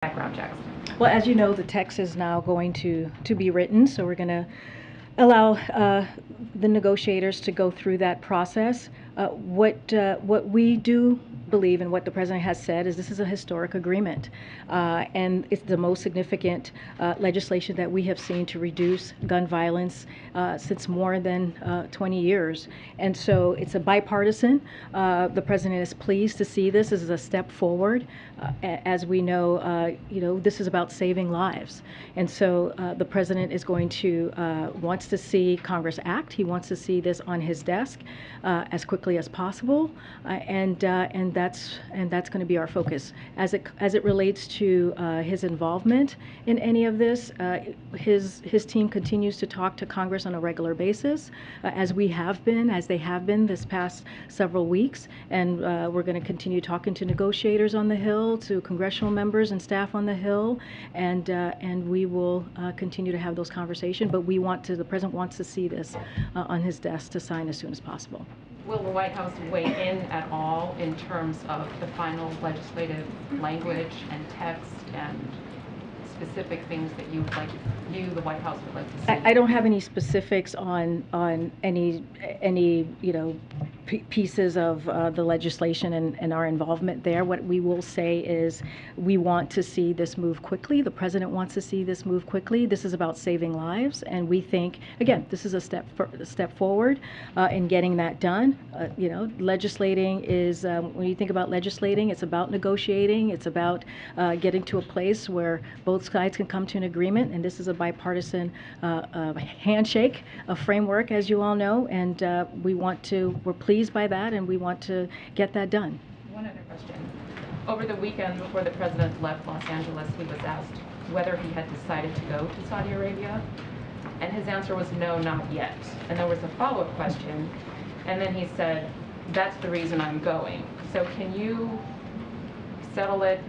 background checks? Well, as you know, the text is now going to be written, so we're going to allow the negotiators to go through that process. What we do believe and what the president has said is this is a historic agreement, and it's the most significant legislation that we have seen to reduce gun violence since more than 20 years. And so it's a bipartisan. The president is pleased to see this as a step forward. As we know, this is about saving lives, and so the president is going to wants to see Congress act. He wants to see this on his desk as quickly as possible, and that's going to be our focus as it relates to his involvement in any of this. His team continues to talk to Congress on a regular basis, as they have been this past several weeks, and we're going to continue talking to negotiators on the Hill, to congressional members and staff on the Hill, and we will continue to have those conversations. But the president wants to see this on his desk to sign as soon as possible. Will the White House weigh in at all in terms of the final legislative language and text and specific things that the White House would like to see? I don't have any specifics on any pieces of the legislation and our involvement there. What we will say is we want to see this move quickly. The president wants to see this move quickly. This is about saving lives, and we think, again, this is a step forward in getting that done. Legislating is, when you think about legislating, it's about negotiating. It's about getting to a place where both sides can come to an agreement, and this is a bipartisan handshake, a framework, as you all know, and we're pleased by that, and we want to get that done. One other question. Over the weekend before the president left Los Angeles, he was asked whether he had decided to go to Saudi Arabia, and his answer was no, not yet. And there was a follow-up question, and then he said, that's the reason I'm going. So can you settle it?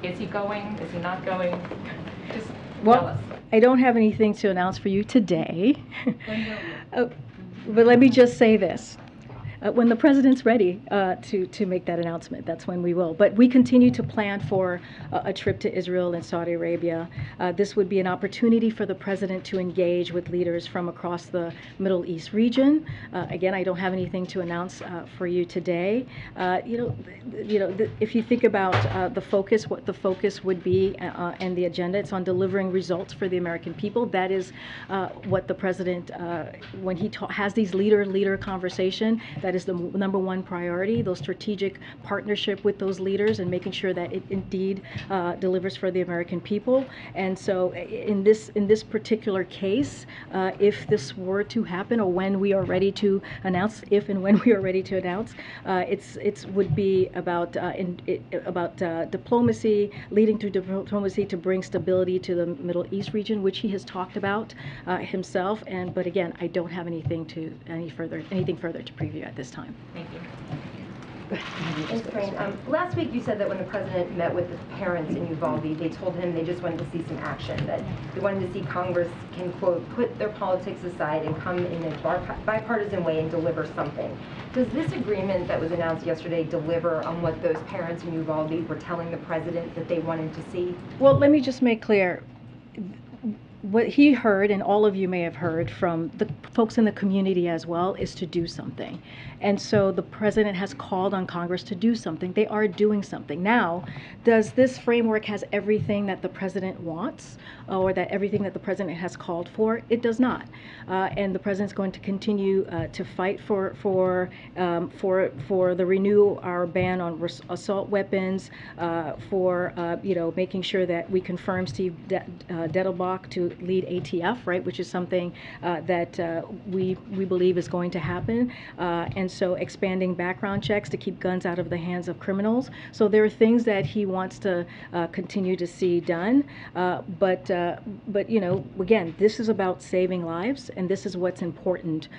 Is he going? Is he not going? Just tell us. I don't have anything to announce for you today. But let me just say this. When the president's ready to make that announcement, that's when we will. But we continue to plan for a trip to Israel and Saudi Arabia. This would be an opportunity for the president to engage with leaders from across the Middle East region. Again, I don't have anything to announce for you today. If you think about the focus, what the focus would be and the agenda, it's on delivering results for the American people. That is what the president, when he has these leader conversation, that is the number one priority, those strategic partnership with those leaders and making sure that it indeed delivers for the American people. And so in this particular case, if this were to happen, or when we are ready to announce, if and when we are ready to announce, it would be about diplomacy, leading to diplomacy to bring stability to the Middle East region, which he has talked about himself. But again, I don't have anything further to preview at this time. Thank you. Thanks, Karine. Last week you said that when the president met with the parents in Uvalde, they told him they just wanted to see some action, that they wanted to see Congress can, quote, put their politics aside and come in a bipartisan way and deliver something. Does this agreement that was announced yesterday deliver on what those parents in Uvalde were telling the president that they wanted to see? Well, let me just make clear. What he heard, and all of you may have heard from the folks in the community as well, is to do something. And so the president has called on Congress to do something. They are doing something. Now, does this framework has everything that the president wants, or that everything that the president has called for? It does not. And the president's going to continue to fight for the renew our ban on assault weapons, for making sure that we confirm Steve Dettelbach to lead ATF, right, which is something that we believe is going to happen, and so expanding background checks to keep guns out of the hands of criminals. So there are things that he wants to continue to see done, but again, this is about saving lives, and this is what's important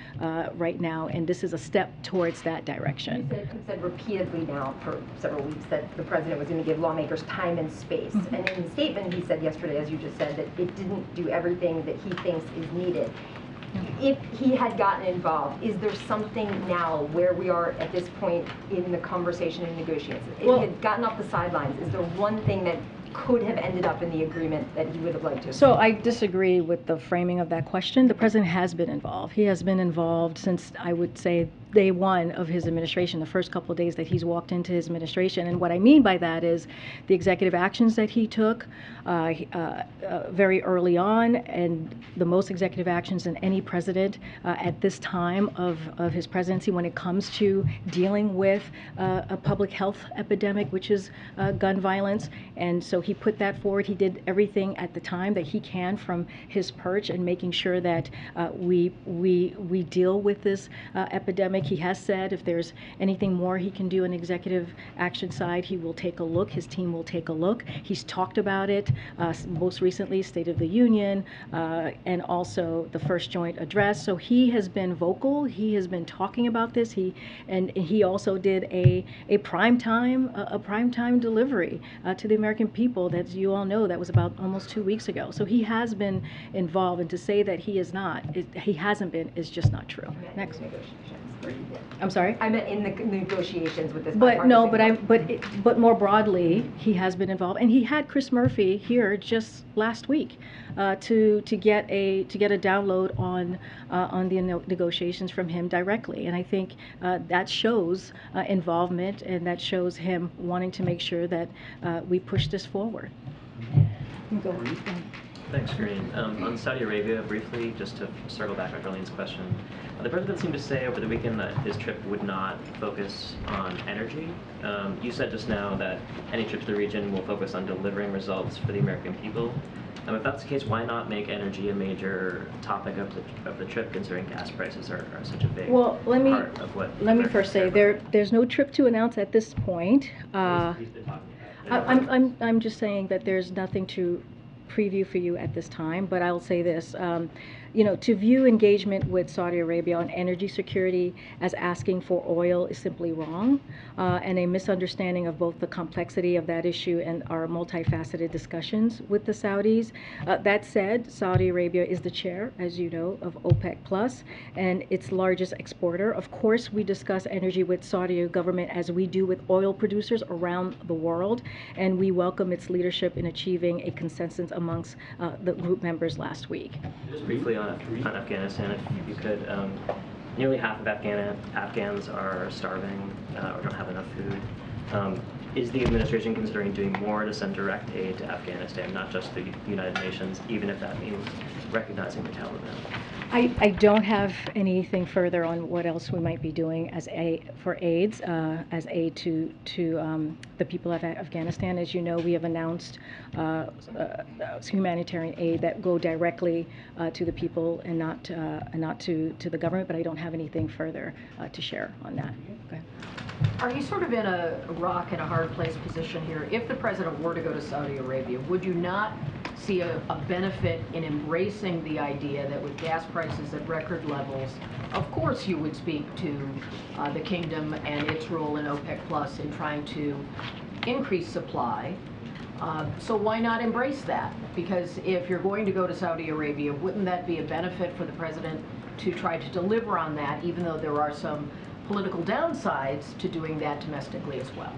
right now, and this is a step towards that direction. He said repeatedly now for several weeks that the president was going to give lawmakers time and space, and in the statement he said yesterday, as you just said, that it didn't do everything that he thinks is needed. If he had gotten involved, is there something now where we are at this point in the conversation and negotiations? If he had gotten off the sidelines, is there one thing that could have ended up in the agreement that he would have liked to? So I disagree with the framing of that question. The president has been involved. He has been involved since, I would say, day one of his administration, the first couple of days that he's walked into his administration. And what I mean by that is the executive actions that he took very early on, and the most executive actions than any president at this time of his presidency when it comes to dealing with a public health epidemic, which is gun violence. And so he put that forward. He did everything at the time that he can from his perch and making sure that we deal with this epidemic. He has said if there's anything more he can do on the executive action side, he will take a look. His team will take a look. He's talked about it, most recently State of the Union, and also the first joint address. So he has been vocal. He has been talking about this. He also did a primetime delivery to the American people that you all know that was about almost 2 weeks ago. So he has been involved, and to say that he is not, he hasn't been, is just not true. Next. I'm sorry? I meant in the negotiations with this. But no, but more broadly, he has been involved, and he had Chris Murphy here just last week to get a download on the negotiations from him directly, and I think that shows involvement, and that shows him wanting to make sure that we push this forward. Go. Thanks, Karine. On Saudi Arabia, briefly, just to circle back on Darlene's question, the president seemed to say over the weekend that his trip would not focus on energy. You said just now that any trip to the region will focus on delivering results for the American people. If that's the case, why not make energy a major topic of the trip, considering gas prices are such a big part of what? Let me first say there's no trip to announce at this point. I'm just saying that there's nothing to preview for you at this time, but I'll say this. To view engagement with Saudi Arabia on energy security as asking for oil is simply wrong, and a misunderstanding of both the complexity of that issue and our multifaceted discussions with the Saudis. That said, Saudi Arabia is the chair, as you know, of OPEC Plus, and its largest exporter. Of course, we discuss energy with Saudi government as we do with oil producers around the world, and we welcome its leadership in achieving a consensus amongst the group members last week. Just briefly on Afghanistan, if you could, nearly half of Afghans are starving or don't have enough food. Is the administration considering doing more to send direct aid to Afghanistan, not just the United Nations, even if that means recognizing the Taliban? I don't have anything further on what else we might be doing as aid to the people of Afghanistan. As you know, we have announced humanitarian aid that go directly to the people and not to the government. But I don't have anything further to share on that. Okay. Are you sort of in a rock and a hard place position here? If the president were to go to Saudi Arabia, would you not see a benefit in embracing the idea that with gas prices at record levels, of course you would speak to the kingdom and its role in OPEC Plus in trying to increase supply? So why not embrace that? Because if you're going to go to Saudi Arabia, wouldn't that be a benefit for the president to try to deliver on that, even though there are some political downsides to doing that domestically as well?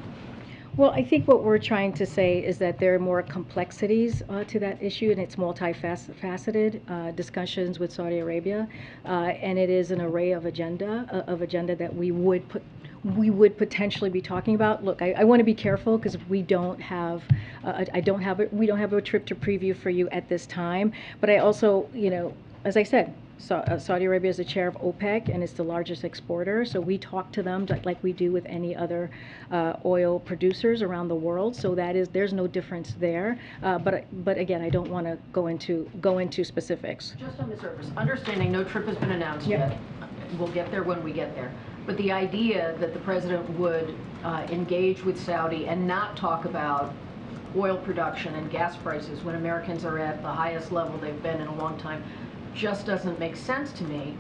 Well, I think what we're trying to say is that there are more complexities to that issue, and it's multifaceted discussions with Saudi Arabia, and it is an array of agenda that we would potentially be talking about. Look, I want to be careful because we don't have a trip to preview for you at this time. But I also, as I said, Saudi Arabia is the chair of OPEC, and it's the largest exporter. So we talk to them like we do with any other oil producers around the world. So there's no difference there. But again, I don't want to go into specifics. Just on the surface, understanding no trip has been announced yet. We'll get there when we get there. But the idea that the president would engage with Saudi and not talk about oil production and gas prices when Americans are at the highest level they've been in a long time just doesn't make sense to me.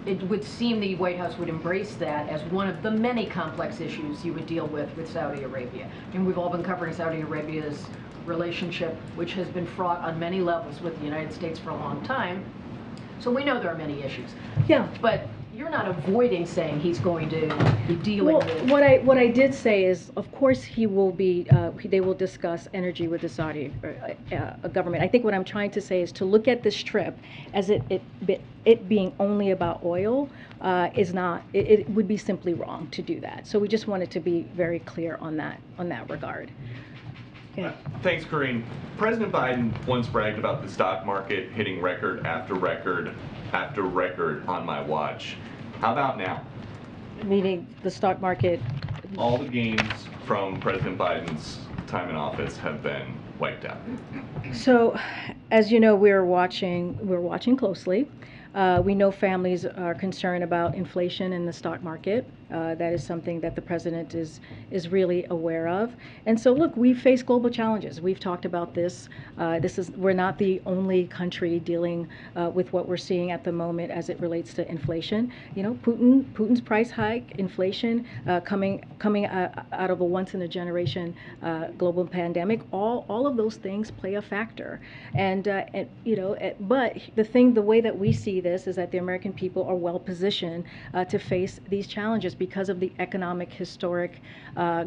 It would seem the White House would embrace that as one of the many complex issues you would deal with Saudi Arabia. And we've all been covering Saudi Arabia's relationship, which has been fraught on many levels with the United States for a long time. So we know there are many issues. Yeah. But you're not avoiding saying he's going to be dealing Well, with. what I did say is, of course, he will be. They will discuss energy with the Saudi government. I think what I'm trying to say is to look at this trip as it being only about oil is not. It would be simply wrong to do that. So we just wanted to be very clear on that regard. Okay. Thanks, Karine. President Biden once bragged about the stock market hitting record after record after record on my watch. How about now? Meaning the stock market. All the gains from President Biden's time in office have been wiped out. So, as you know, we're watching closely. We know families are concerned about inflation in the stock market. That is something that the president is really aware of. And so, look, we face global challenges. We've talked about this. We're not the only country dealing with what we're seeing at the moment as it relates to inflation. You know, Putin's price hike, inflation coming out of a once in a generation global pandemic. All of those things play a factor. And you know, but the way that we see this is that the American people are well positioned to face these challenges because of the economic historic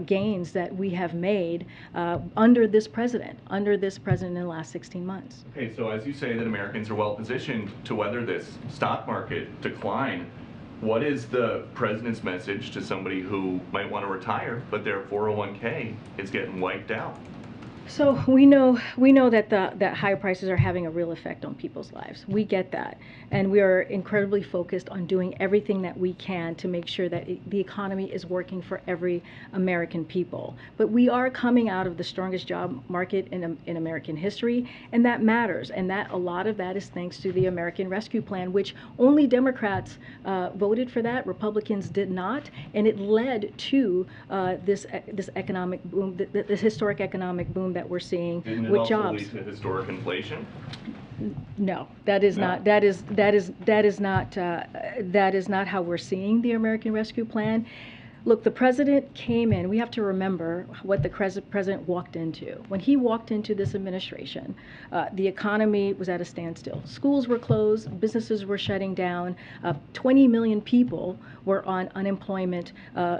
gains that we have made under this president in the last 16 months. Okay, so as you say that Americans are well positioned to weather this stock market decline, what is the president's message to somebody who might want to retire, but their 401k is getting wiped out? So we know that higher prices are having a real effect on people's lives. We get that, and we are incredibly focused on doing everything that we can to make sure that the economy is working for every American people. But we are coming out of the strongest job market in American history, and that matters. And that a lot of that is thanks to the American Rescue Plan, which only Democrats voted for that. Republicans did not, and it led to this economic boom, this historic economic boom that we're seeing with jobs. Didn't it also lead to historic inflation? No, that is No. not. That is not how we're seeing the American Rescue Plan. Look, the president came in. We have to remember what the president walked into. When he walked into this administration, the economy was at a standstill. Schools were closed, businesses were shutting down. 20 million people were on unemployment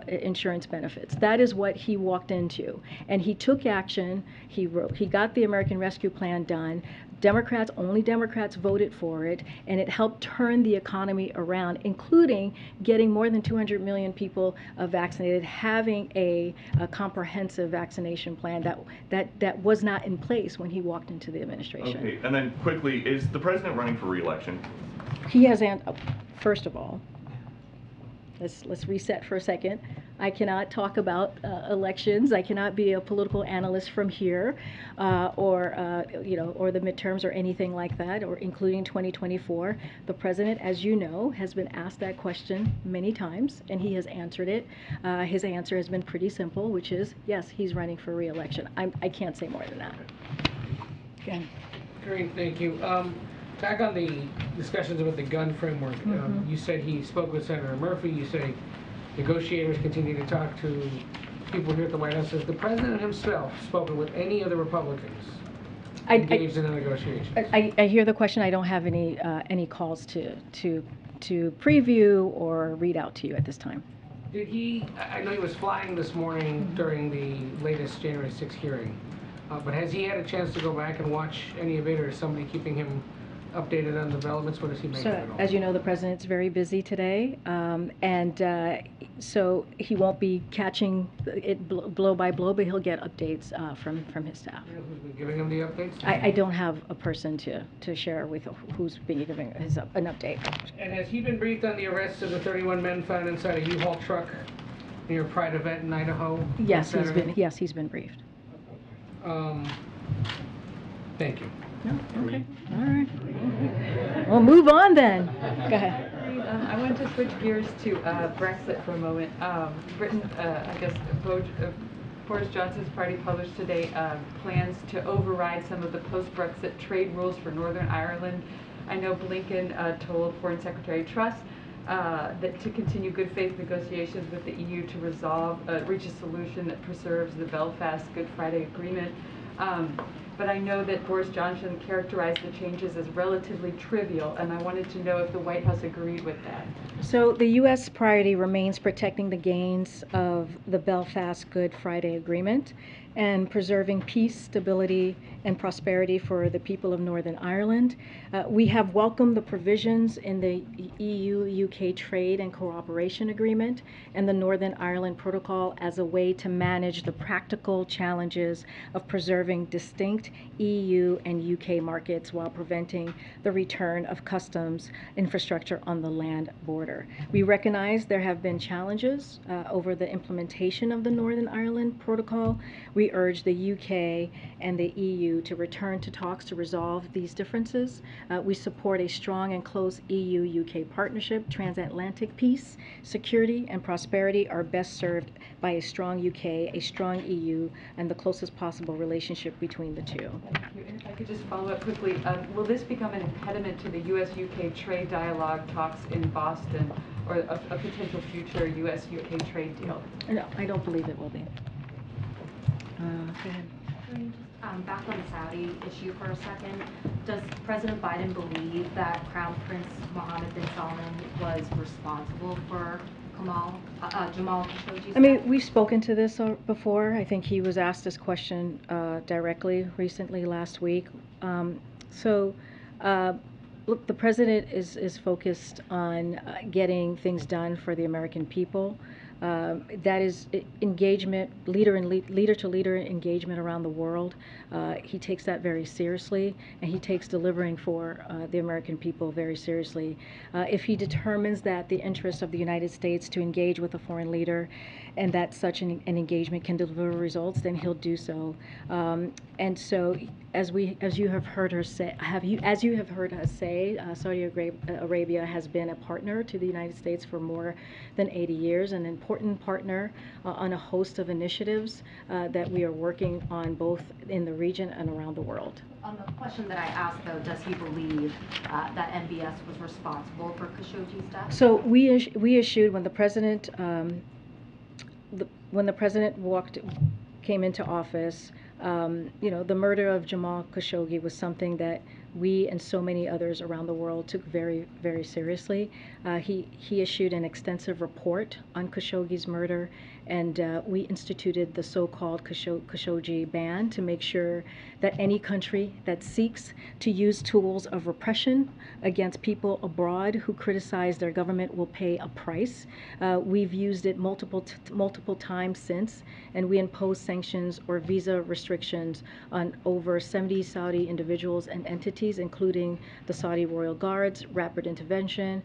insurance benefits. That is what he walked into, and he took action. He got the American Rescue Plan done. Only Democrats voted for it, and it helped turn the economy around, including getting more than 200 million people vaccinated, having a comprehensive vaccination plan that was not in place when he walked into the administration. Okay, and then quickly, is the president running for re-election? He has, first of all, let's reset for a second. I cannot talk about elections. I cannot be a political analyst from here, or the midterms or anything like that, or including 2024. The president, as you know, has been asked that question many times, and he has answered it. His answer has been pretty simple, which is yes, he's running for re-election. I can't say more than that. Again. Great, thank you. Back on the discussions about the gun framework, you said he spoke with Senator Murphy. You say negotiators continue to talk to people here at the White House. Has the president himself spoken with any other Republicans engaged in the negotiations? I hear the question. I don't have any calls to preview or read out to you at this time. Did he? I know he was flying this morning during the latest January 6th hearing, but has he had a chance to go back and watch any of it, or is somebody keeping him updated on developments? What does he make of it all? As you know, the president's very busy today, so he won't be catching it blow by blow, but he'll get updates from his staff. You know who's been giving him the updates? I don't have a person to share with who's been giving an update. And has he been briefed on the arrests of the 31 men found inside a U-Haul truck near a Pride event in Idaho? Yes, he's been briefed. Thank you. No? Okay. All right. Well, move on then. Go ahead. I wanted to switch gears to Brexit for a moment. Britain, I guess, Boris Johnson's party published today plans to override some of the post-Brexit trade rules for Northern Ireland. I know Blinken told Foreign Secretary Truss that to continue good faith negotiations with the EU to reach a solution that preserves the Belfast Good Friday Agreement. but I know that Boris Johnson characterized the changes as relatively trivial, and I wanted to know if the White House agreed with that. So the U.S. priority remains protecting the gains of the Belfast Good Friday Agreement and preserving peace, stability, and prosperity for the people of Northern Ireland. We have welcomed the provisions in the EU-UK Trade and Cooperation Agreement and the Northern Ireland Protocol as a way to manage the practical challenges of preserving distinct EU and UK markets while preventing the return of customs infrastructure on the land border. We recognize there have been challenges over the implementation of the Northern Ireland Protocol. We urge the UK and the EU to return to talks to resolve these differences. We support a strong and close EU-UK partnership. Transatlantic peace, security, and prosperity are best served by a strong UK, a strong EU, and the closest possible relationship between the two. Thank you. And if I could just follow up quickly, will this become an impediment to the U.S.-UK trade dialogue talks in Boston, or a potential future U.S.-UK trade deal? No, I don't believe it will be. Go ahead. Back on the Saudi issue for a second, does President Biden believe that Crown Prince Mohammed bin Salman was responsible for Jamal Khashoggi's I mean, death? we've spoken to this before. I think he was asked this question directly recently last week. Look, the president is focused on getting things done for the American people. That is engagement, leader-to-leader engagement around the world. He takes that very seriously, and he takes delivering for the American people very seriously. If he determines that the interest of the United States to engage with a foreign leader and that such an engagement can deliver results, then he'll do so. And so, as you have heard us say, Saudi Arabia has been a partner to the United States for more than 80 years, an important partner on a host of initiatives that we are working on both in the region and around the world. On the question that I asked, though, does he believe that MBS was responsible for Khashoggi's death? So we issued when the president came into office. The murder of Jamal Khashoggi was something that we and so many others around the world took very, very seriously. He issued an extensive report on Khashoggi's murder, and we instituted the so-called Khashoggi ban to make sure that any country that seeks to use tools of repression against people abroad who criticize their government will pay a price. We've used it multiple times since, and we imposed sanctions or visa restrictions on over 70 Saudi individuals and entities, including the Saudi Royal Guards, Rapid Intervention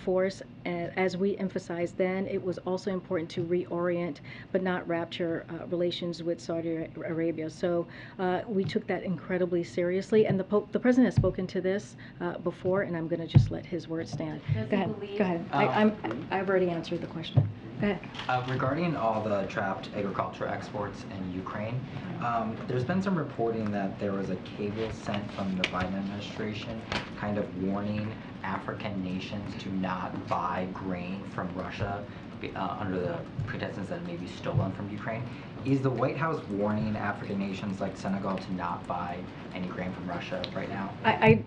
Force. As we emphasized then, it was also important to reorient but not rupture relations with Saudi Arabia. So we took that incredibly seriously, and the president has spoken to this before, and I'm going to just let his word stand. Go ahead. I've already answered the question. Go ahead. Regarding all the trapped agriculture exports in Ukraine, there's been some reporting that there was a cable sent from the Biden administration kind of warning African nations to not buy grain from Russia under the pretenses that it may be stolen from Ukraine. Is the White House warning African nations like Senegal to not buy any grain from Russia right now? I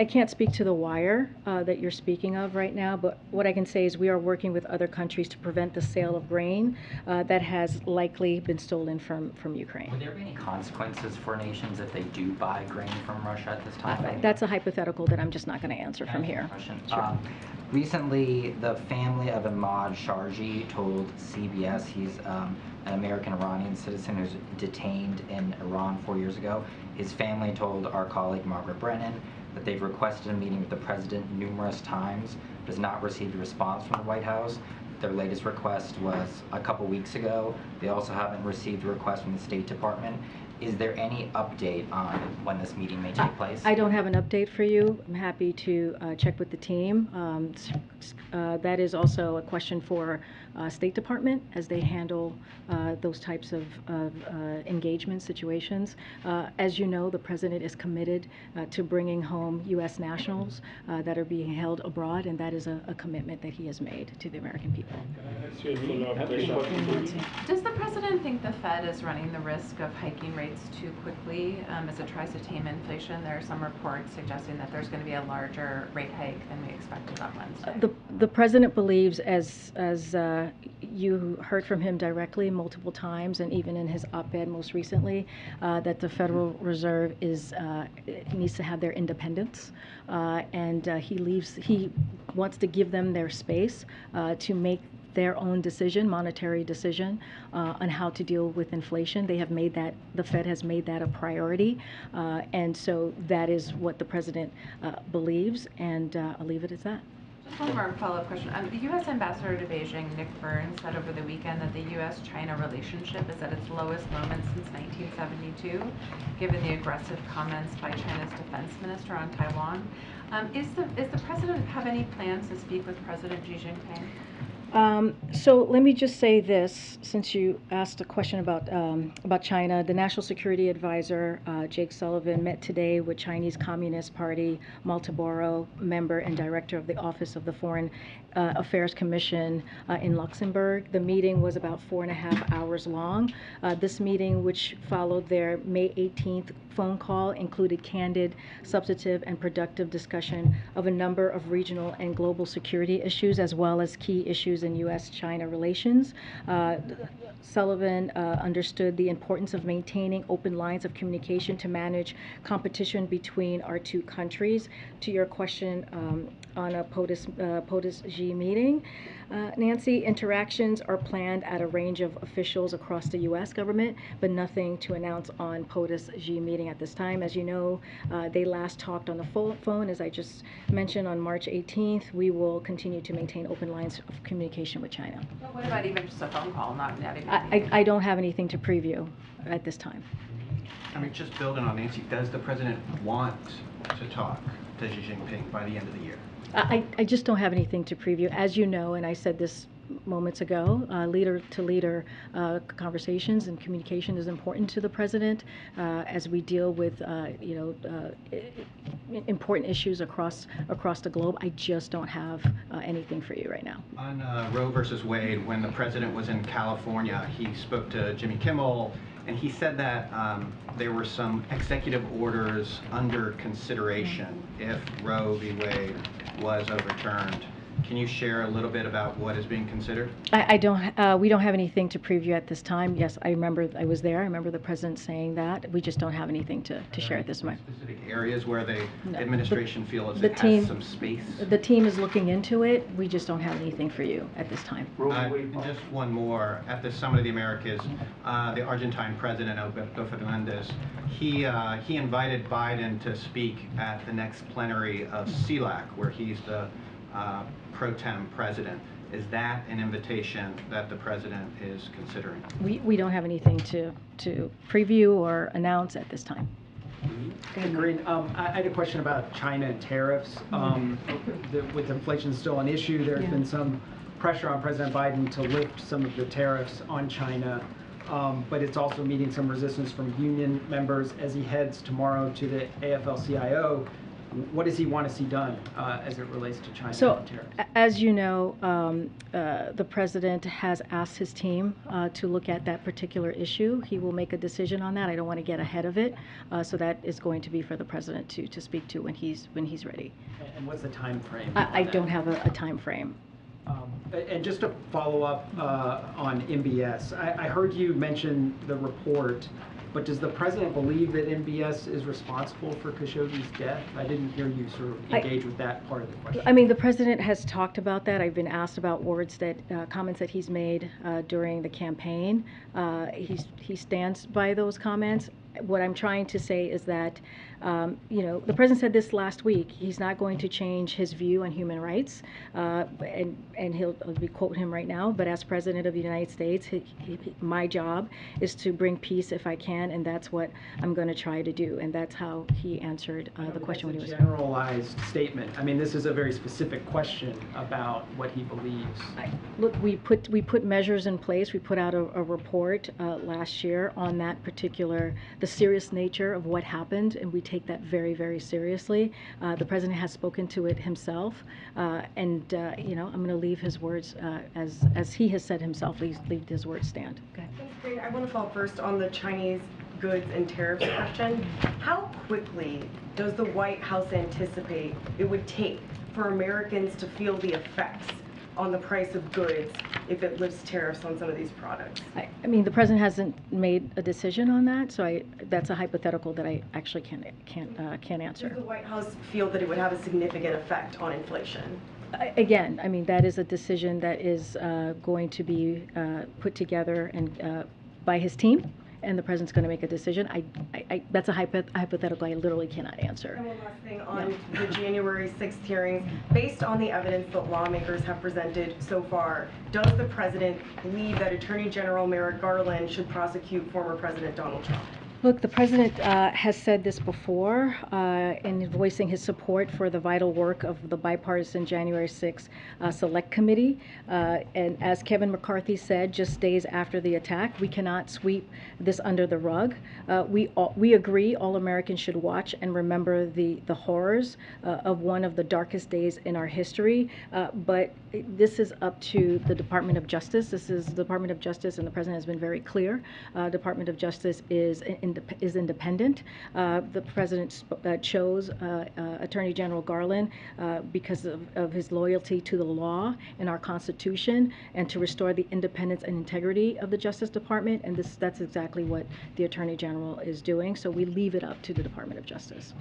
can't speak to the wire that you're speaking of right now, but what I can say is we are working with other countries to prevent the sale of grain that has likely been stolen from Ukraine. Would there be any consequences for nations if they do buy grain from Russia at this time? That's a hypothetical that I'm just not going to answer from here. Sure. Recently, the family of Ahmad Sharji told CBS he's an American-Iranian citizen who's detained in Iran 4 years ago. His family told our colleague Margaret Brennan that they've requested a meeting with the president numerous times, but has not received a response from the White House. Their latest request was a couple weeks ago. They also haven't received a request from the State Department. Is there any update on when this meeting may take place? I don't have an update for you. I'm happy to check with the team. That is also a question for State Department as they handle those types of engagement situations. As you know, the president is committed to bringing home U.S. nationals that are being held abroad, and that is a commitment that he has made to the American people. Does the president think the Fed is running the risk of hiking rates rates too quickly as it tries to tame inflation. There are some reports suggesting that there's going to be a larger rate hike than we expected on Wednesday. The president believes, as you heard from him directly multiple times, and even in his op-ed most recently, that the Federal Reserve needs to have their independence, and he wants to give them their space to make their own decision, monetary decision, on how to deal with inflation. They have made that, the Fed has made that a priority, and so that is what the president believes, and I'll leave it as that. Just one more follow-up question. The U.S. Ambassador to Beijing, Nick Burns, said over the weekend that the U.S.-China relationship is at its lowest moment since 1972, given the aggressive comments by China's defense minister on Taiwan. Is the president have any plans to speak with President Xi Jinping? So let me just say this, since you asked a question about China. The National Security Advisor, Jake Sullivan, met today with Chinese Communist Party Marlboro member and director of the Office of the Foreign Affairs Commission in Luxembourg. The meeting was about 4.5 hours long. This meeting, which followed their May 18th phone call, included candid, substantive, and productive discussion of a number of regional and global security issues, as well as key issues in U.S.-China relations. Sullivan understood the importance of maintaining open lines of communication to manage competition between our two countries. To your question on a POTUS-Xi meeting, Nancy, interactions are planned at a range of officials across the U.S. government, but nothing to announce on POTUS-Xi meeting at this time. As you know, they last talked on the phone, as I just mentioned, on March 18th. We will continue to maintain open lines of communication with China. But what about even just a phone call, not even? I don't have anything to preview at this time. I mean, just building on Nancy, does the president want to talk to Xi Jinping by the end of the year? I just don't have anything to preview. As you know, and I said this moments ago, leader-to-leader conversations and communication is important to the president as we deal with important issues across the globe. I just don't have anything for you right now. On Roe versus Wade, when the president was in California, he spoke to Jimmy Kimmel, and he said that there were some executive orders under consideration if Roe v. Wade was overturned. Can you share a little bit about what is being considered? I don't. We don't have anything to preview at this time. Yes, I remember. I was there. I remember the president saying that. We just don't have anything to share at this moment. Specific areas where the administration feels the it team, has some space. The team is looking into it. We just don't have anything for you at this time. And just one more. At the Summit of the Americas, the Argentine president Alberto Fernandez, he invited Biden to speak at the next plenary of CELAC, where he's the pro tem president. Is that an invitation that the president is considering? We don't have anything to preview or announce at this time. Hey, Karine, I had a question about China and tariffs. With inflation still an issue, there's been some pressure on President Biden to lift some of the tariffs on China, but it's also meeting some resistance from union members as he heads tomorrow to the AFL-CIO. What does he want to see done as it relates to China and tariffs? As you know, the president has asked his team to look at that particular issue. He will make a decision on that. I don't want to get ahead of it, so that is going to be for the president to speak to when he's ready. And what's the time frame? I don't have a time frame. And just to follow up on MBS, I heard you mention the report. But does the president believe that MBS is responsible for Khashoggi's death? I didn't hear you sort of engage with that part of the question. I mean, the president has talked about that. I've been asked about comments that he's made during the campaign. He stands by those comments. What I'm trying to say is that, the president said this last week. He's not going to change his view on human rights, and he'll be quoting him right now. But as president of the United States, my job is to bring peace if I can, and that's what I'm going to try to do. And that's how he answered the question when he was. It's a generalized statement. I mean, this is a very specific question about what he believes. Look, we put measures in place. We put out a report last year on that particular, the serious nature of what happened, and we take that very, very seriously. The president has spoken to it himself, and I'm going to leave his words as he has said himself. Leave his words stand. Okay. Thanks, Karine. I want to follow first on the Chinese goods and tariffs question. How quickly does the White House anticipate it would take for Americans to feel the effects on the price of goods if it lifts tariffs on some of these products? I mean, the president hasn't made a decision on that, so that's a hypothetical that I actually can't answer. Does the White House feel that it would have a significant effect on inflation? Again, I mean, that is a decision that is going to be put together and by his team, and the president's going to make a decision. That's a hypothetical I literally cannot answer. And one last thing on the January 6th hearings. Based on the evidence that lawmakers have presented so far, does the president believe that Attorney General Merrick Garland should prosecute former President Donald Trump? Look, the president has said this before in voicing his support for the vital work of the Bipartisan January 6th Select Committee. And as Kevin McCarthy said just days after the attack, we cannot sweep this under the rug. We agree all Americans should watch and remember the horrors of one of the darkest days in our history. But this is up to the Department of Justice. This is the Department of Justice, and the president has been very clear. Department of Justice is independent. The president chose Attorney General Garland because of his loyalty to the law and our Constitution, and to restore the independence and integrity of the Justice Department. And that's exactly what the Attorney General is doing. So we leave it up to the Department of Justice.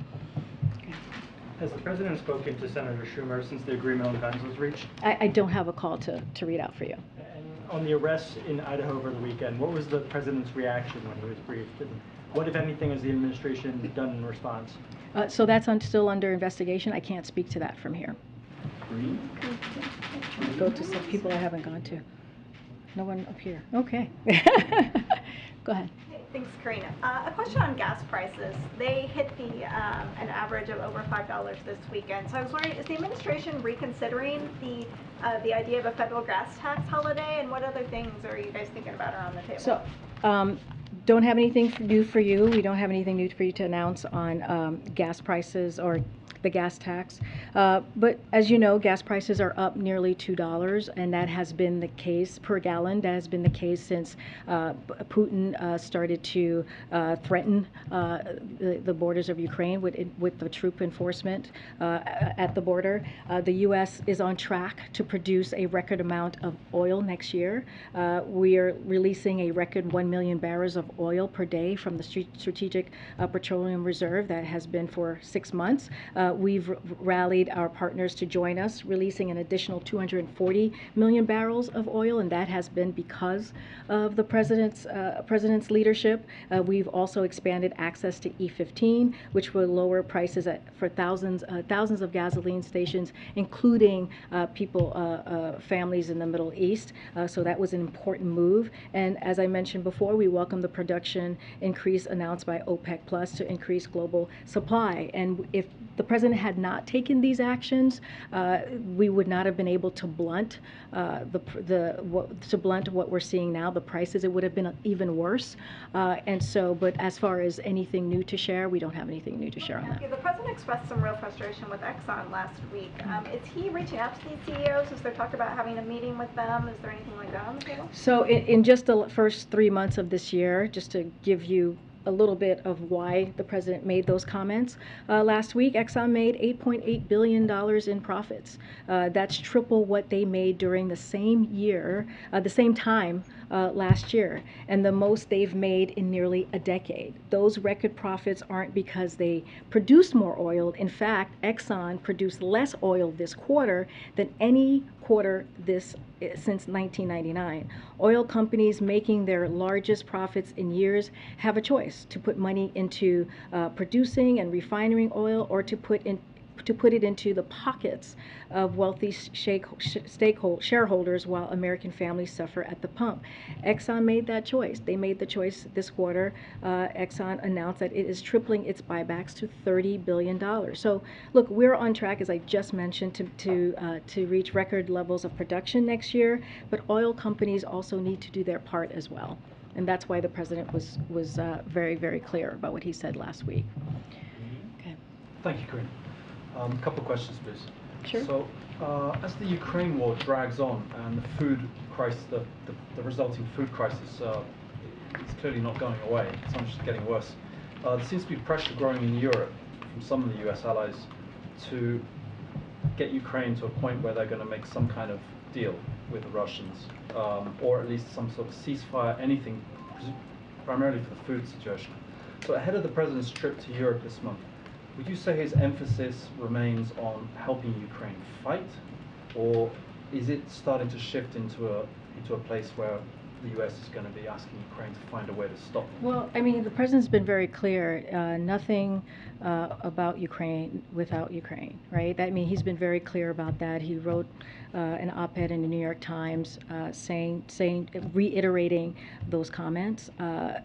Has the president spoken to Senator Schumer since the agreement on guns was reached? I don't have a call to read out for you. And on the arrests in Idaho over the weekend, what was the president's reaction when he was briefed? And what, if anything, has the administration done in response? So that's still under investigation. I can't speak to that from here. Go to some people I haven't gone to. No one up here. Okay. Go ahead. Thanks, Karine. A question on gas prices. They hit an average of over $5 this weekend. So I was wondering, is the administration reconsidering the idea of a federal gas tax holiday, and what other things are you guys thinking about around the table? So, don't have anything new for you. We don't have anything new for you to announce on gas prices or the gas tax. But as you know, gas prices are up nearly $2, and that has been the case per gallon. That has been the case since Putin started to threaten the borders of Ukraine with the troop enforcement at the border. The U.S. is on track to produce a record amount of oil next year. We are releasing a record 1 million barrels of oil per day from the Strategic Petroleum Reserve that has been for 6 months. We've rallied our partners to join us, releasing an additional 240 million barrels of oil, and that has been because of the president's leadership. We've also expanded access to E15, which will lower prices for thousands of gasoline stations, including families in the Middle East. So that was an important move. And as I mentioned before, we welcome the production increase announced by OPEC Plus to increase global supply. And if the president had not taken these actions, we would not have been able to blunt what we're seeing now. The prices, it would have been even worse. But as far as anything new to share, we don't have anything new to share on that. The president expressed some real frustration with Exxon last week. Is he reaching out to these CEOs? Is there talk about having a meeting with them? Is there anything like that on the table? So in just the first 3 months of this year, just to give you a little bit of why the president made those comments. Last week, Exxon made $8.8 billion in profits. That's triple what they made during the same time last year, and the most they've made in nearly a decade. Those record profits aren't because they produced more oil. In fact, Exxon produced less oil this quarter than any quarter since 1999. Oil companies making their largest profits in years have a choice to put money into producing and refining oil, or to put it into the pockets of wealthy shareholders while American families suffer at the pump. Exxon made that choice. They made the choice this quarter. Exxon announced that it is tripling its buybacks to $30 billion. So look, we're on track, as I just mentioned, to reach record levels of production next year, but oil companies also need to do their part as well. And that's why the president was very, very clear about what he said last week. Okay. Thank you, Karine. A couple of questions, please. Sure. So, as the Ukraine war drags on and the food crisis, the resulting food crisis it's clearly not going away. It's just getting worse. There seems to be pressure growing in Europe from some of the US allies to get Ukraine to a point where they're going to make some kind of deal with the Russians, or at least some sort of ceasefire, anything, primarily for the food situation. So ahead of the president's trip to Europe this month, would you say his emphasis remains on helping Ukraine fight, or is it starting to shift into a place where the US is going to be asking Ukraine to find a way to stop them? Well, I mean, the president's been very clear, nothing about Ukraine without Ukraine, right? I mean, he's been very clear about that. He wrote an op-ed in the New York Times reiterating those comments.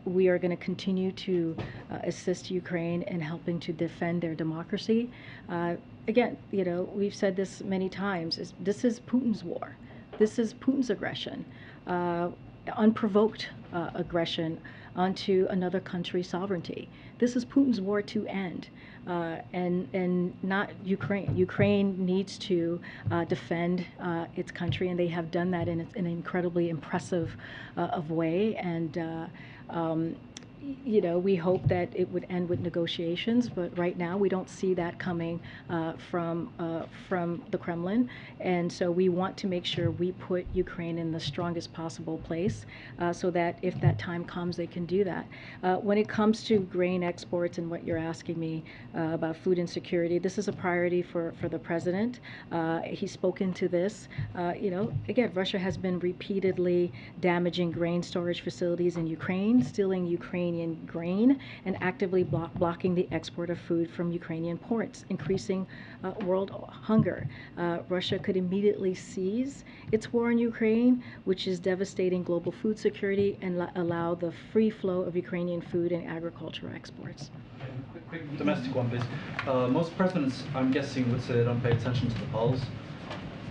We are going to continue to assist Ukraine in helping to defend their democracy. Again, you know, we've said this many times, this is Putin's war. This is Putin's aggression. Unprovoked aggression onto another country's sovereignty. This is Putin's war to end, and not Ukraine. Ukraine needs to defend its country, and they have done that in an incredibly impressive of way. And you know, we hope that it would end with negotiations, but right now we don't see that coming from the Kremlin, and so we want to make sure we put Ukraine in the strongest possible place so that if that time comes, they can do that. When it comes to grain exports and what you're asking me about food insecurity, this is a priority for the president. He's spoken to this. You know, again, Russia has been repeatedly damaging grain storage facilities in Ukraine, stealing Ukrainian grain, and actively blocking the export of food from Ukrainian ports, increasing world hunger. Russia could immediately seize its war in Ukraine, which is devastating global food security, and allow the free flow of Ukrainian food and agricultural exports. Quick domestic one, please. Most presidents, I'm guessing, would say they don't pay attention to the polls.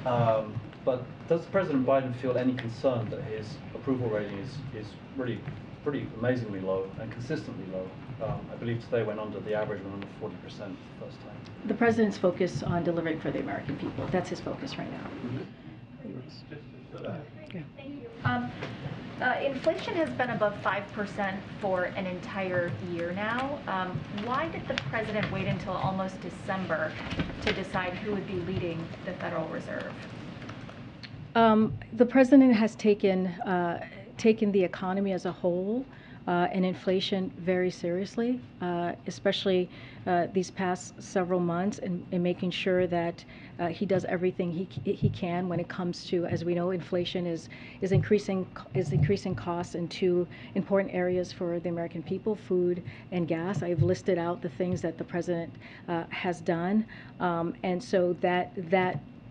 But does President Biden feel any concern that his approval rating is really pretty amazingly low and consistently low? I believe today went under the average, went under 40% the first time. The president's focus on delivering for the American people. That's his focus right now. Inflation has been above 5% for an entire year now. Why did the president wait until almost December to decide who would be leading the Federal Reserve? The president has taken the economy as a whole and inflation very seriously, especially these past several months, and making sure that he does everything he can when it comes to, as we know, inflation is increasing costs in two important areas for the American people: food and gas. I've listed out the things that the president has done, and so that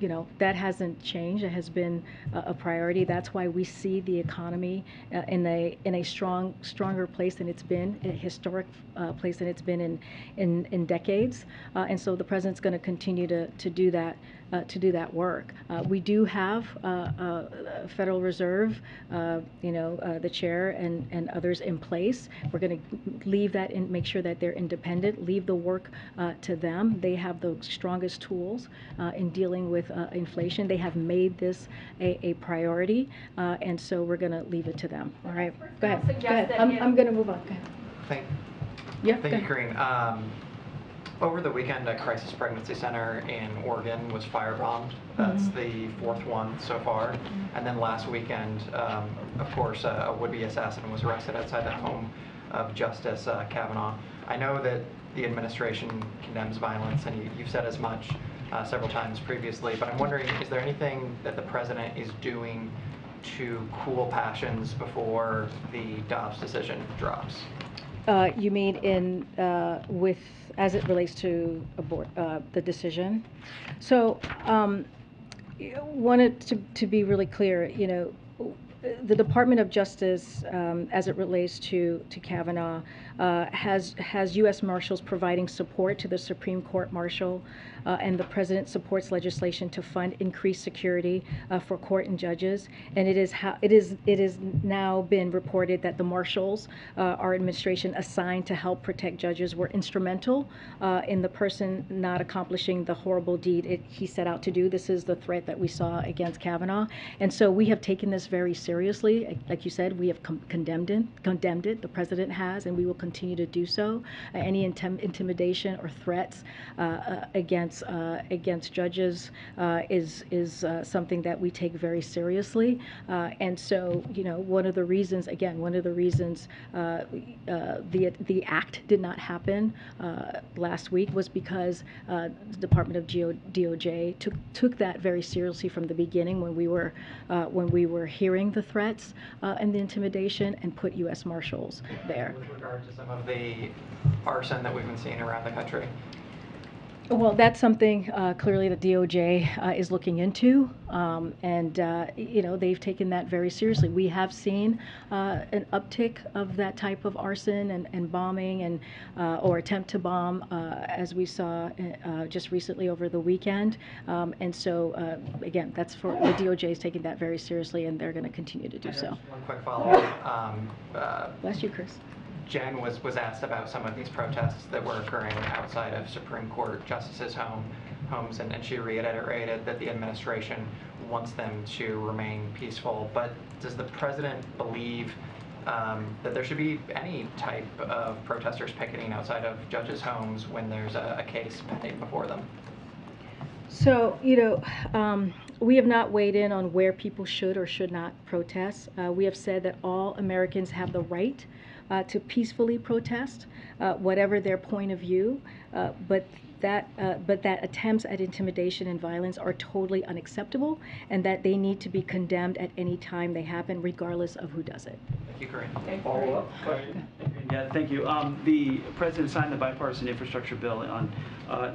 you know, that hasn't changed. It has been a priority. That's why we see the economy in a stronger place than it's been, a historic place than it's been in decades. And so the president's going to continue to do that. To do that work. We do have a Federal Reserve, you know, the chair and others in place. We're going to leave that and make sure that they're independent, leave the work to them. They have the strongest tools in dealing with inflation. They have made this a priority, and so we're going to leave it to them. All right, go ahead. Go ahead. I'm going to move on. Go ahead. Thank you, Karine. Over the weekend, a crisis pregnancy center in Oregon was firebombed. That's the fourth one so far. And then last weekend, of course, a would-be assassin was arrested outside the home of Justice Kavanaugh. I know that the administration condemns violence, and you've said as much several times previously, but I'm wondering, is there anything that the president is doing to cool passions before the Dobbs decision drops? You mean in as it relates to the decision? So, wanted to be really clear. You know, the Department of Justice, as it relates to Kavanaugh, has U.S. Marshals providing support to the Supreme Court Marshal, and the President supports legislation to fund increased security for court and judges. And it is now been reported that the Marshals, our administration assigned to help protect judges, were instrumental in the person not accomplishing the horrible deed he set out to do. This is the threat that we saw against Kavanaugh, and so we have taken this very seriously. seriously. Like you said, we have condemned it. The president has, and we will continue to do so. Any intimidation or threats against judges is something that we take very seriously. And so, one of the reasons the act did not happen last week was because the Department of DOJ took that very seriously from the beginning when we were hearing the threats and the intimidation, and put U.S. Marshals there. With regard to some of the arson that we've been seeing around the country? Well, that's something clearly the DOJ is looking into, and they've taken that very seriously. We have seen an uptick of that type of arson and bombing and or attempt to bomb, as we saw just recently over the weekend. And so, again, that's for the DOJ is taking that very seriously, and they're going to continue to do so. One quick follow-up. Bless you, Chris. Jen was asked about some of these protests that were occurring outside of Supreme Court justices' homes, and she reiterated that the administration wants them to remain peaceful. But does the president believe that there should be any type of protesters picketing outside of judges' homes when there's a case pending before them? So, we have not weighed in on where people should or should not protest. We have said that all Americans have the right to peacefully protest, whatever their point of view, but that attempts at intimidation and violence are totally unacceptable, and that they need to be condemned at any time they happen, regardless of who does it. Thank you, Karine. Follow-up question? Yeah, thank you. The president signed the bipartisan infrastructure bill on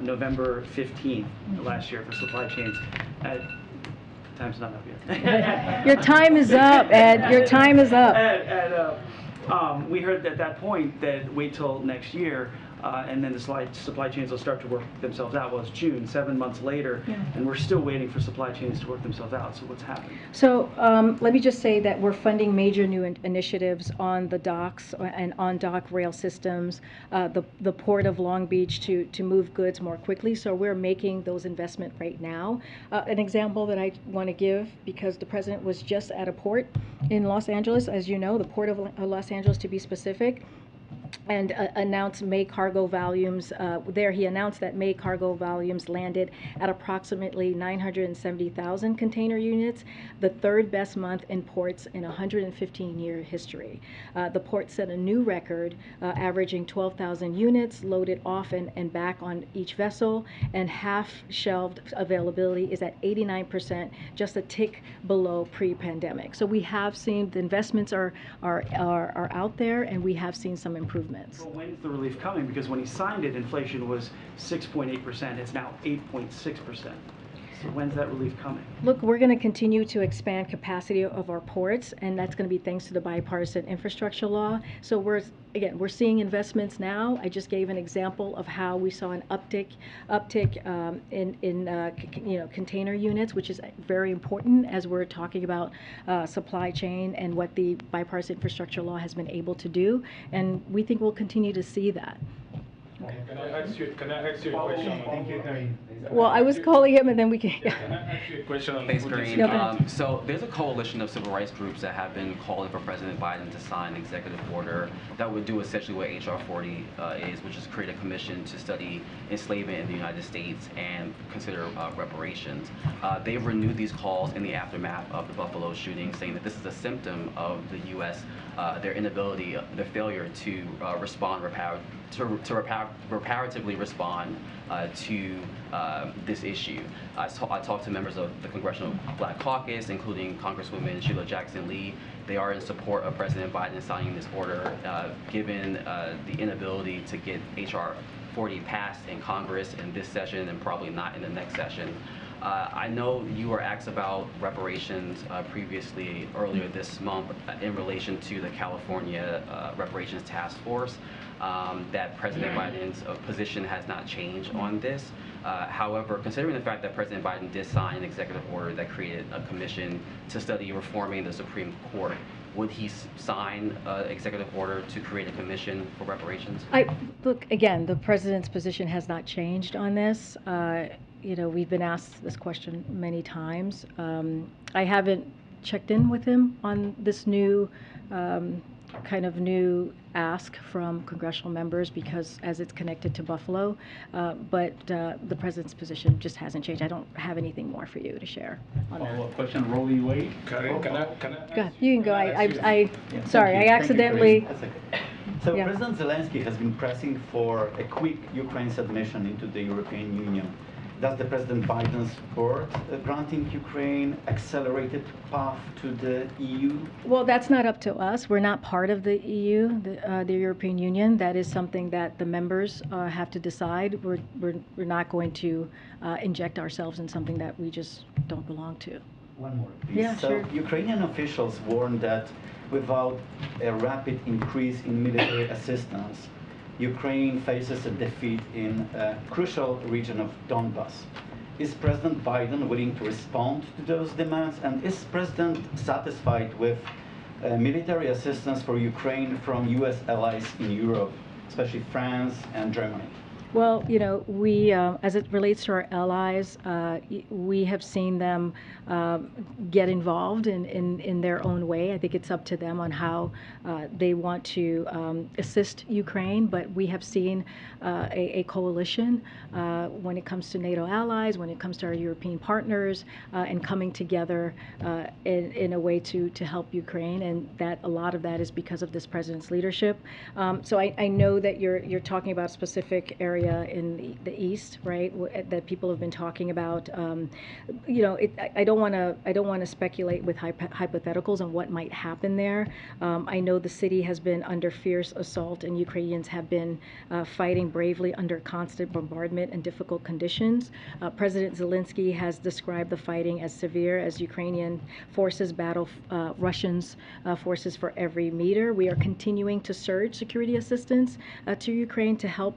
November 15th last year for supply chains. Time's not up yet. Your time is up, Ed. Your time is up. We heard at that point that wait till next year, and then the supply chains will start to work themselves out. Well, it's June, 7 months later, and we're still waiting for supply chains to work themselves out. So what's happening? So let me just say that we're funding major new initiatives on the docks and on dock rail systems, the Port of Long Beach to move goods more quickly. So we're making those investments right now. An example that I want to give, because the president was just at a port in Los Angeles, as you know, the Port of Los Angeles to be specific, and announced May cargo volumes. There he announced that May cargo volumes landed at approximately 970,000 container units, the third best month in ports in 115-year history. The port set a new record, averaging 12,000 units loaded off and back on each vessel, and half-shelved availability is at 89%, just a tick below pre-pandemic. So we have seen the investments are out there, and we have seen some improvements. Well, when's the relief coming? Because when he signed it, inflation was 6.8%. It's now 8.6%. So when's that relief coming? Look, we're going to continue to expand capacity of our ports, and that's going to be thanks to the bipartisan infrastructure law. So we're seeing investments now. I just gave an example of how we saw an uptick in container units, which is very important as we're talking about supply chain and what the bipartisan infrastructure law has been able to do, and we think we'll continue to see that. Can I ask you a question? Thank you, Karine. Well, I was calling him, and then we can. Can I ask you a question on Thanks, what you Karine. said? So there's a coalition of civil rights groups that have been calling for President Biden to sign an executive order that would do essentially what H.R. 40 is, which is create a commission to study enslavement in the United States and consider reparations. They've renewed these calls in the aftermath of the Buffalo shooting, saying that this is a symptom of the U.S., their inability, their failure to respond reparatively respond to this issue. I talked to members of the Congressional Black Caucus, including Congresswoman Sheila Jackson Lee. They are in support of President Biden signing this order, given the inability to get H.R. 40 passed in Congress in this session and probably not in the next session. I know you were asked about reparations previously earlier this month in relation to the California Reparations Task Force, that President Biden's position has not changed on this. However, considering the fact that President Biden did sign an executive order that created a commission to study reforming the Supreme Court, would he sign an executive order to create a commission for reparations? Look, again, the president's position has not changed on this. We've been asked this question many times. I haven't checked in with him on this new kind of new ask from congressional members because as it's connected to Buffalo, but the president's position just hasn't changed. I don't have anything more for you to share on that. Follow-up question, Roe v. Wade. Karine, can I Go ahead. You can go. Yeah, Sorry, I accidentally. That's okay. So Yeah. President Zelensky has been pressing for a quick Ukraine's admission into the European Union. Does the President Biden support granting Ukraine accelerated path to the EU? Well, that's not up to us. We're not part of the EU, the European Union. That is something that the members have to decide. We're not going to inject ourselves in something that we just don't belong to. One more, please. Yeah, so sure. Ukrainian officials warned that without a rapid increase in military assistance, Ukraine faces a defeat in a crucial region of Donbas. Is President Biden willing to respond to those demands? And is President satisfied with military assistance for Ukraine from U.S. allies in Europe, especially France and Germany? Well, you know, we, as it relates to our allies, we have seen them get involved in their own way. I think it's up to them on how they want to assist Ukraine, but we have seen a coalition when it comes to NATO allies, when it comes to our European partners, and coming together in a way to help Ukraine, and that a lot of that is because of this president's leadership. So I know that you're talking about a specific area in the East, right? That people have been talking about. You know, I don't want to speculate with hypotheticals on what might happen there. I know the city has been under fierce assault, and Ukrainians have been fighting bravely under constant bombardment and difficult conditions. President Zelensky has described the fighting as severe as Ukrainian forces battle Russians' forces for every meter. We are continuing to surge security assistance to Ukraine to help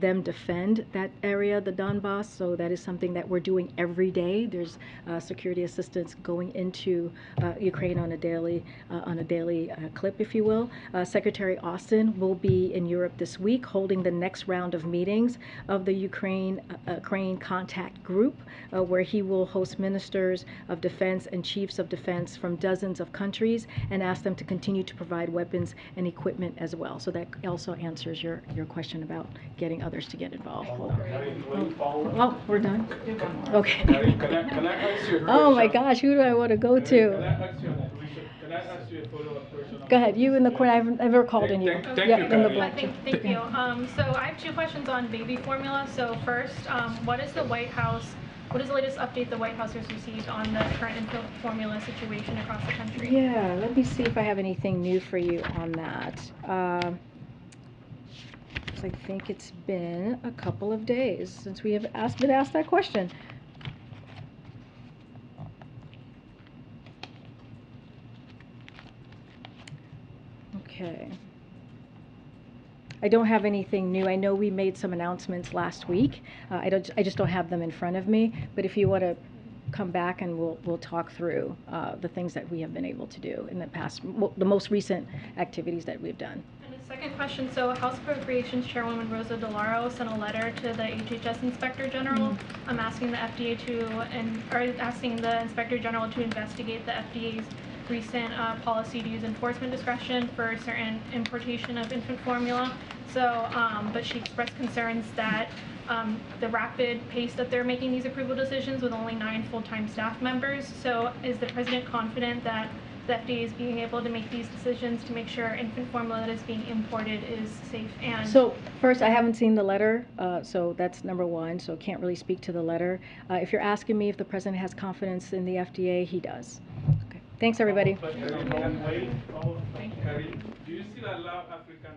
them defend that area, the Donbas. So that is something that we're doing every day. There's security assistance going into Ukraine on a daily clip, if you will. Secretary Austin will be in Europe this week, holding the next round of meetings of the Ukraine contact group, where he will host ministers of defense and chiefs of defense from dozens of countries and ask them to continue to provide weapons and equipment as well. So that also answers your question about getting others to get involved. Hold on. Oh, we're done? Okay. Karine, can I ask you a question? Oh my gosh, who do I want to go Can to? I ask you a follow-up question? Go ahead, you in the corner. I've never called in you. Thank Yep, you, in the Karine. black. Thank you. So I have two questions on baby formula. So first, what is the latest update the White House has received on the current infant formula situation across the country? Yeah, let me see if I have anything new for you on that. I think it's been a couple of days since we have been asked that question. Okay. I don't have anything new. I know we made some announcements last week. I just don't have them in front of me. But if you want to come back and we'll talk through the things that we have been able to do in the past, the most recent activities that we've done. And the second question, so House Appropriations Chairwoman Rosa DeLauro sent a letter to the HHS Inspector General asking the FDA asking the Inspector General to investigate the FDA's recent policy to use enforcement discretion for certain importation of infant formula. So, but she expressed concerns that the rapid pace that they're making these approval decisions with only 9 full-time staff members. So is the President confident that the FDA is being able to make these decisions to make sure infant formula that is being imported is safe and... So first, I haven't seen the letter, so that's number one, so can't really speak to the letter. If you're asking me if the President has confidence in the FDA, he does. Okay. Thanks, everybody. Do you still allow African